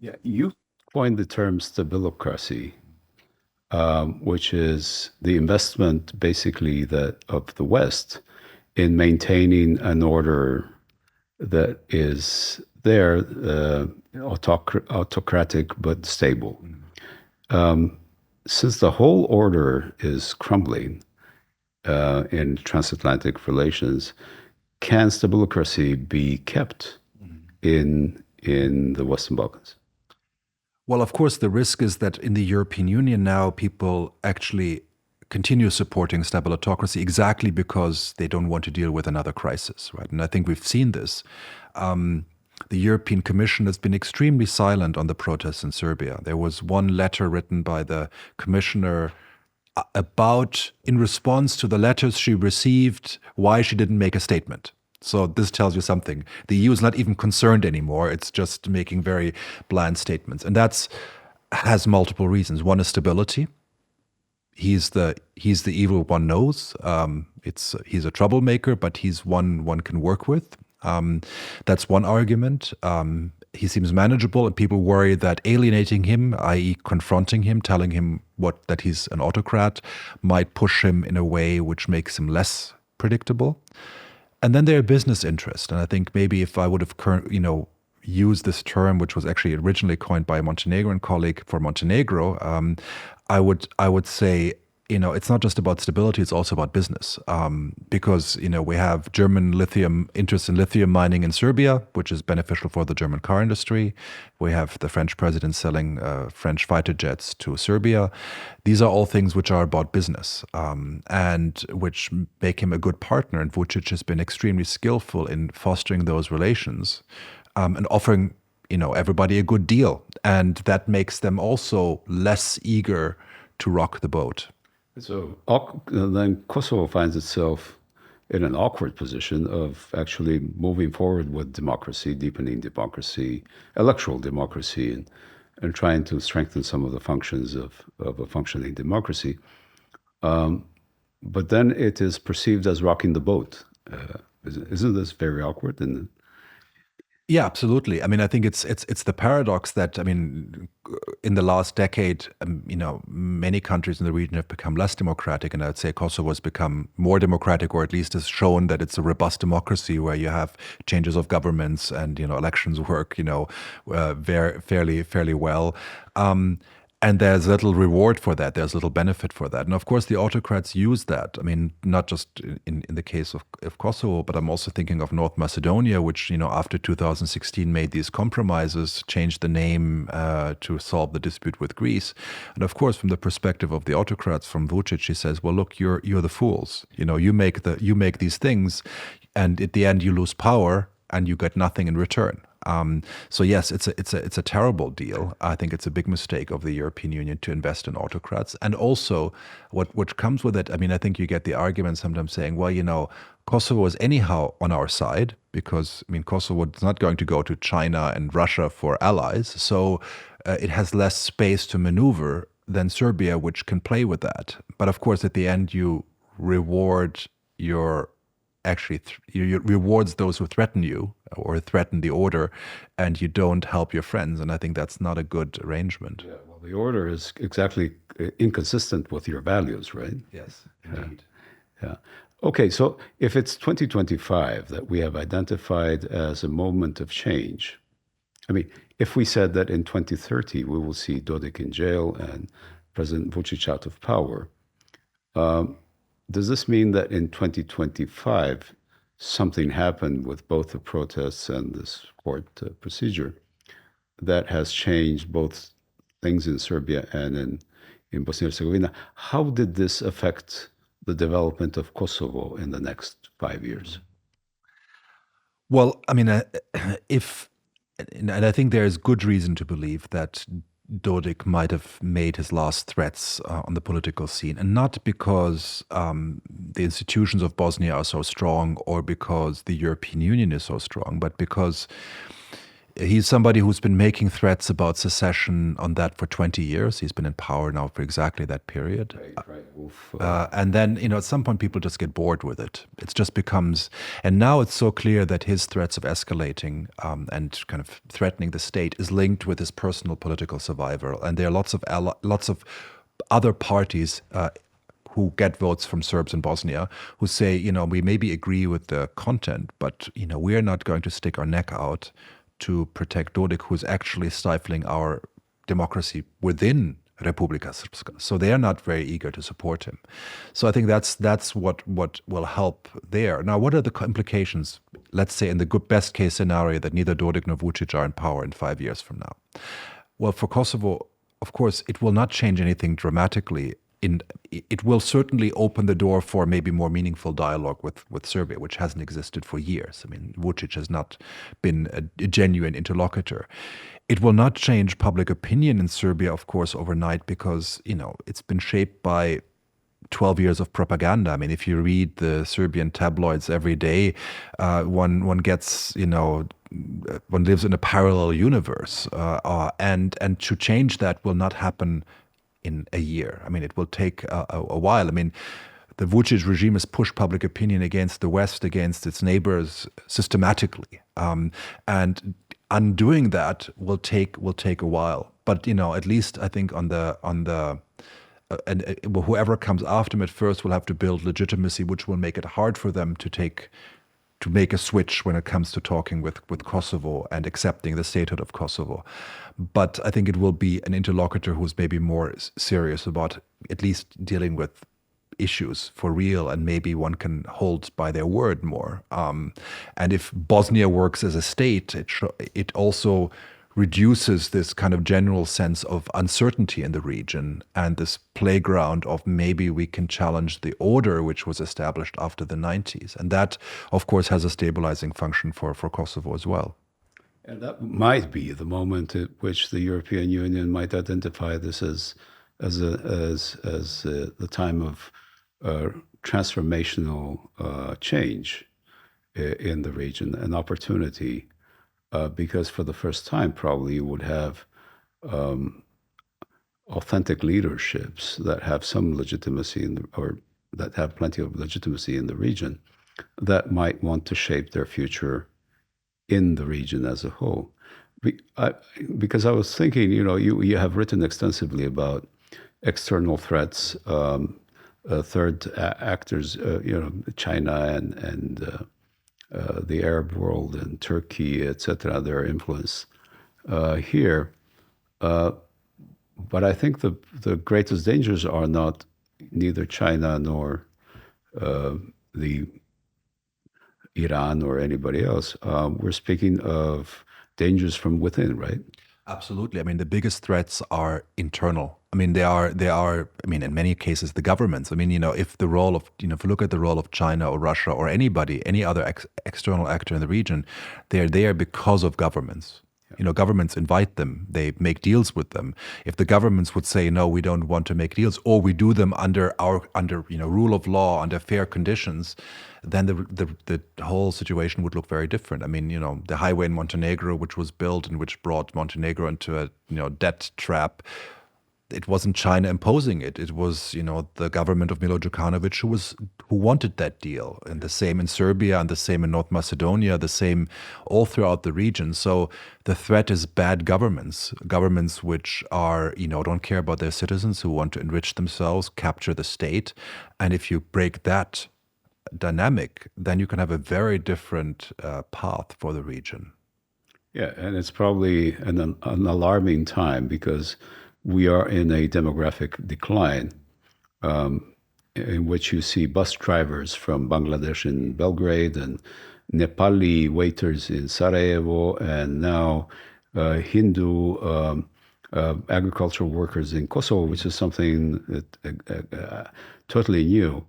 Yeah, you coined the term stabilokracy, which is the investment basically that of the West in maintaining an order that is there, autocratic but stable. Since the whole order is crumbling in transatlantic relations, can stabilokracy be kept in the Western Balkans? Well, of course, the risk is that in the European Union now, people actually continue supporting stabilokracy exactly because they don't want to deal with another crisis, right? And I think we've seen this. The European Commission has been extremely silent on the protests in Serbia. There was one letter written by the commissioner about, in response to the letters she received, why she didn't make a statement. So this tells you something. The EU is not even concerned anymore. It's just making very bland statements. And has multiple reasons. One is stability. He's the evil one knows. He's a troublemaker, but he's one can work with. That's one argument. He seems manageable, and people worry that alienating him, i.e. confronting him, telling him that he's an autocrat, might push him in a way which makes him less predictable. And then there are business interests. And I think maybe if I would have used this term, which was actually originally coined by a Montenegrin colleague for Montenegro, I would say, it's not just about stability, it's also about business. Because, we have German interest in lithium mining in Serbia, which is beneficial for the German car industry. We have the French president selling French fighter jets to Serbia. These are all things which are about business, and which make him a good partner. And Vučić has been extremely skillful in fostering those relations, and offering, everybody a good deal. And that makes them also less eager to rock the boat. So then Kosovo finds itself in an awkward position of actually moving forward with democracy, deepening democracy, electoral democracy, and trying to strengthen some of the functions of a functioning democracy. But then it is perceived as rocking the boat. Isn't this very awkward? Yeah, absolutely. I mean, I think it's the paradox that, in the last decade, many countries in the region have become less democratic, and I'd say Kosovo has become more democratic, or at least has shown that it's a robust democracy where you have changes of governments and elections work fairly well. And there's little reward for that. There's little benefit for that. And of course, the autocrats use that. I mean, not just in the case of Kosovo, but I'm also thinking of North Macedonia, which, after 2016 made these compromises, changed the name to solve the dispute with Greece. And of course, from the perspective of the autocrats, from Vučić, he says, well, look, you're the fools. You make these things, and at the end you lose power and you get nothing in return. So yes, it's a terrible deal. I think it's a big mistake of the European Union to invest in autocrats. And also what comes with it, I think you get the argument sometimes saying, well, Kosovo is anyhow on our side because, Kosovo is not going to go to China and Russia for allies. So it has less space to maneuver than Serbia, which can play with that. But of course, at the end, you reward rewards those who threaten you or threaten the order, and you don't help your friends. And I think that's not a good arrangement. Yeah, well, the order is exactly inconsistent with your values, right? Yes, indeed. Yeah. Okay, so if it's 2025 that we have identified as a moment of change, if we said that in 2030 we will see Dodik in jail and President Vučić out of power, does this mean that in 2025 something happened with both the protests and this court procedure that has changed both things in Serbia and in Bosnia and Herzegovina? How did this affect the development of Kosovo in the next 5 years? Well, and I think there is good reason to believe that Dodik might have made his last threats on the political scene, and not because the institutions of Bosnia are so strong or because the European Union is so strong, but because He's somebody who's been making threats about secession on that for 20 years. He's been in power now for exactly that period. Right, Wolf. And then, at some point people just get bored with it. It just becomes, and now it's so clear that his threats of escalating and kind of threatening the state is linked with his personal political survival. And there are lots of other parties who get votes from Serbs in Bosnia who say, we maybe agree with the content, but, we're not going to stick our neck out to protect Dodik, who's actually stifling our democracy within Republika Srpska. So they are not very eager to support him. So I think that's what will help there. Now, what are the implications, let's say in the best case scenario that neither Dodik nor Vučić are in power in 5 years from now? Well, for Kosovo, of course, it will not change anything dramatically. It will certainly open the door for maybe more meaningful dialogue with Serbia, which hasn't existed for years. I mean, Vučić has not been a genuine interlocutor. It will not change public opinion in Serbia, of course, overnight, because, it's been shaped by 12 years of propaganda. I mean, if you read the Serbian tabloids every day, one gets, one lives in a parallel universe. And to change that will not happen in a year. I mean, it will take a while. I mean, the Vučić regime has pushed public opinion against the West, against its neighbors systematically. And undoing that will take a while. But, at least I think whoever comes after him at first will have to build legitimacy, which will make it hard for them to make a switch when it comes to talking with Kosovo and accepting the statehood of Kosovo. But I think it will be an interlocutor who's maybe more serious about at least dealing with issues for real, and maybe one can hold by their word more. And if Bosnia works as a state, it also reduces this kind of general sense of uncertainty in the region and this playground of maybe we can challenge the order which was established after the 90s. And that, of course, has a stabilizing function for Kosovo as well. And that might be the moment at which the European Union might identify this as the time of transformational change in the region, an opportunity. Because for the first time, probably you would have authentic leaderships that have some legitimacy or that have plenty of legitimacy in the region, that might want to shape their future in the region as a whole. Because I was thinking, you have written extensively about external threats, third actors, China and the Arab world and Turkey, etc., their influence here. But I think the greatest dangers are not neither China nor the Iran or anybody else. We're speaking of dangers from within, right? Absolutely. I mean, the biggest threats are internal. I mean, they are, I mean, in many cases, the governments. I mean, if the role of, if you look at the role of China or Russia or anybody, any other external actor in the region, they're there because of governments. Governments invite them. They make deals with them. If the governments would say, no, we don't want to make deals, or we do them under rule of law, under fair conditions, then the whole situation would look very different. I mean, the highway in Montenegro, which was built and which brought Montenegro into a debt trap, it wasn't China imposing it. It was, the government of Milo Đukanović who wanted that deal. And the same in Serbia, and the same in North Macedonia, the same all throughout the region. So the threat is bad governments which are, don't care about their citizens, who want to enrich themselves, capture the state. And if you break that dynamic, then you can have a very different path for the region. Yeah, and it's probably an alarming time, because we are in a demographic decline, in which you see bus drivers from Bangladesh in Belgrade and Nepali waiters in Sarajevo, and now Hindu agricultural workers in Kosovo, which is something that, totally new.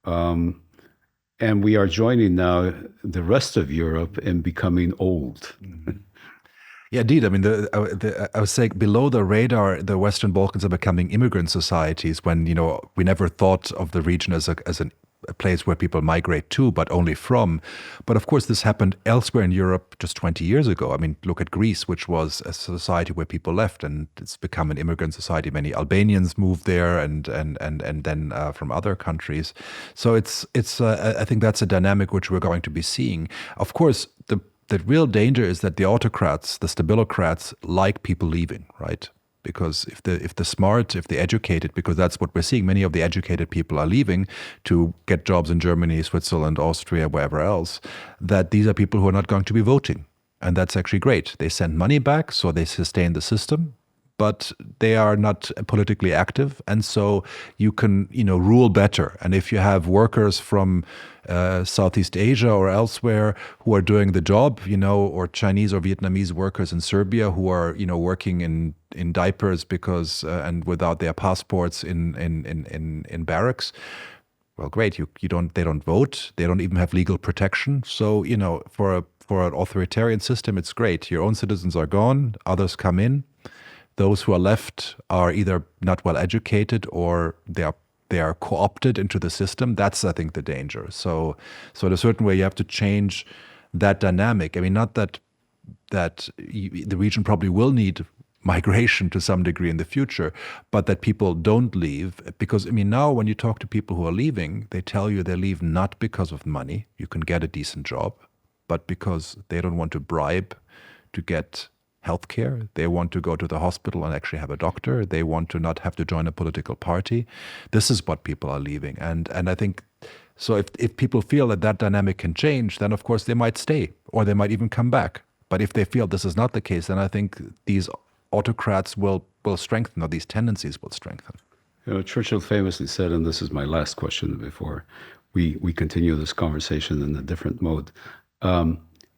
And we are joining now the rest of Europe in becoming old. Mm-hmm. Yeah, indeed. I mean, I was saying below the radar, the Western Balkans are becoming immigrant societies when, we never thought of the region as a place where people migrate to, but only from. But of course, this happened elsewhere in Europe just 20 years ago. I mean, look at Greece, which was a society where people left, and it's become an immigrant society. Many Albanians moved there, and then from other countries. So I think that's a dynamic which we're going to be seeing. Of course, the real danger is that the autocrats, the stabilocrats, like people leaving, right? Because if the smart, if the educated, because that's what we're seeing, many of the educated people are leaving to get jobs in Germany, Switzerland, Austria, wherever else, that these are people who are not going to be voting. And that's actually great. They send money back, so they sustain the system, but they are not politically active. And so you can, rule better. And if you have workers from Southeast Asia or elsewhere who are doing the job, or Chinese or Vietnamese workers in Serbia who are, working in diapers because and without their passports in barracks. Well, great. They don't vote. They don't even have legal protection. So, for an authoritarian system, it's great. Your own citizens are gone. Others come in. Those who are left are either not well educated or they are co-opted into the system. That's, I think, the danger. So in a certain way, you have to change that dynamic. I mean, not that the region probably will need migration to some degree in the future, but that people don't leave. Because, I mean, now when you talk to people who are leaving, they tell you they leave not because of money, you can get a decent job, but because they don't want to bribe to get healthcare. They want to go to the hospital and actually have a doctor. They want to not have to join a political party. This is what people are leaving. And I think, so if people feel that dynamic can change, then of course they might stay or they might even come back. But if they feel this is not the case, then I think these autocrats will strengthen, or these tendencies will strengthen. Churchill famously said, and this is my last question before we continue this conversation in a different mode,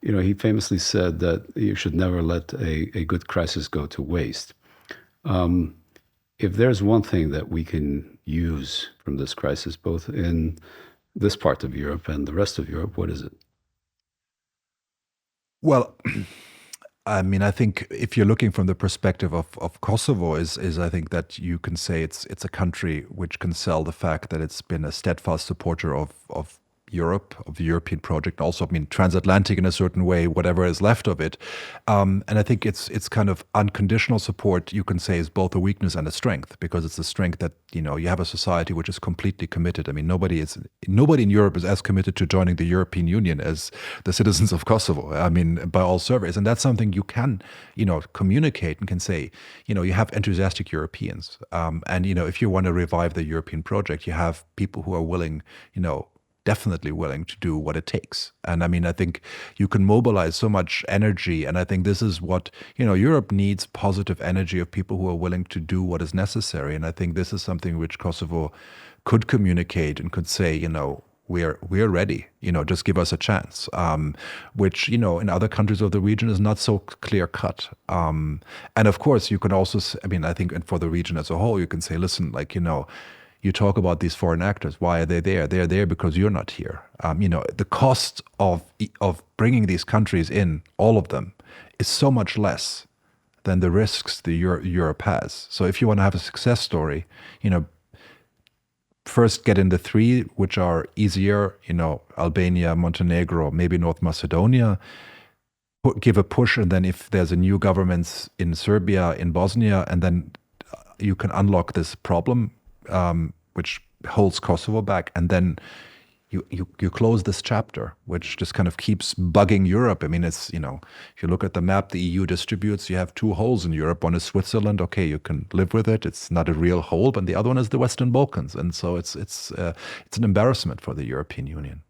he famously said that you should never let a good crisis go to waste. If there's one thing that we can use from this crisis, both in this part of Europe and the rest of Europe, what is it? Well, I mean, I think if you're looking from the perspective of Kosovo, is I think that you can say it's a country which can sell the fact that it's been a steadfast supporter of Europe, of the European project, also, I mean, transatlantic in a certain way, whatever is left of it. And I think it's kind of unconditional support, you can say, is both a weakness and a strength, because it's a strength that, you have a society which is completely committed. I mean, nobody in Europe is as committed to joining the European Union as the citizens of Kosovo, I mean, by all surveys. And that's something you can, communicate and can say, you have enthusiastic Europeans. And, if you want to revive the European project, you have people who are willing, definitely willing to do what it takes. And I mean, I think you can mobilize so much energy. And I think this is what, Europe needs, positive energy of people who are willing to do what is necessary. And I think this is something which Kosovo could communicate and could say, we're ready, just give us a chance, which, in other countries of the region is not so clear cut. And of course, you can also, I think, and for the region as a whole, you can say, listen, you talk about these foreign actors. Why are they there? They're there because you're not here. The cost of bringing these countries in, all of them, is so much less than the risks that Europe has. So if you want to have a success story, first get in the three, which are easier, Albania, Montenegro, maybe North Macedonia, give a push. And then if there's a new government in Serbia, in Bosnia, and then you can unlock this problem, which holds Kosovo back, and then you close this chapter, which just kind of keeps bugging Europe. I mean, it's, if you look at the map the EU distributes, you have two holes in Europe. One is Switzerland. Okay, you can live with it. It's not a real hole, but the other one is the Western Balkans, and so it's an embarrassment for the European Union.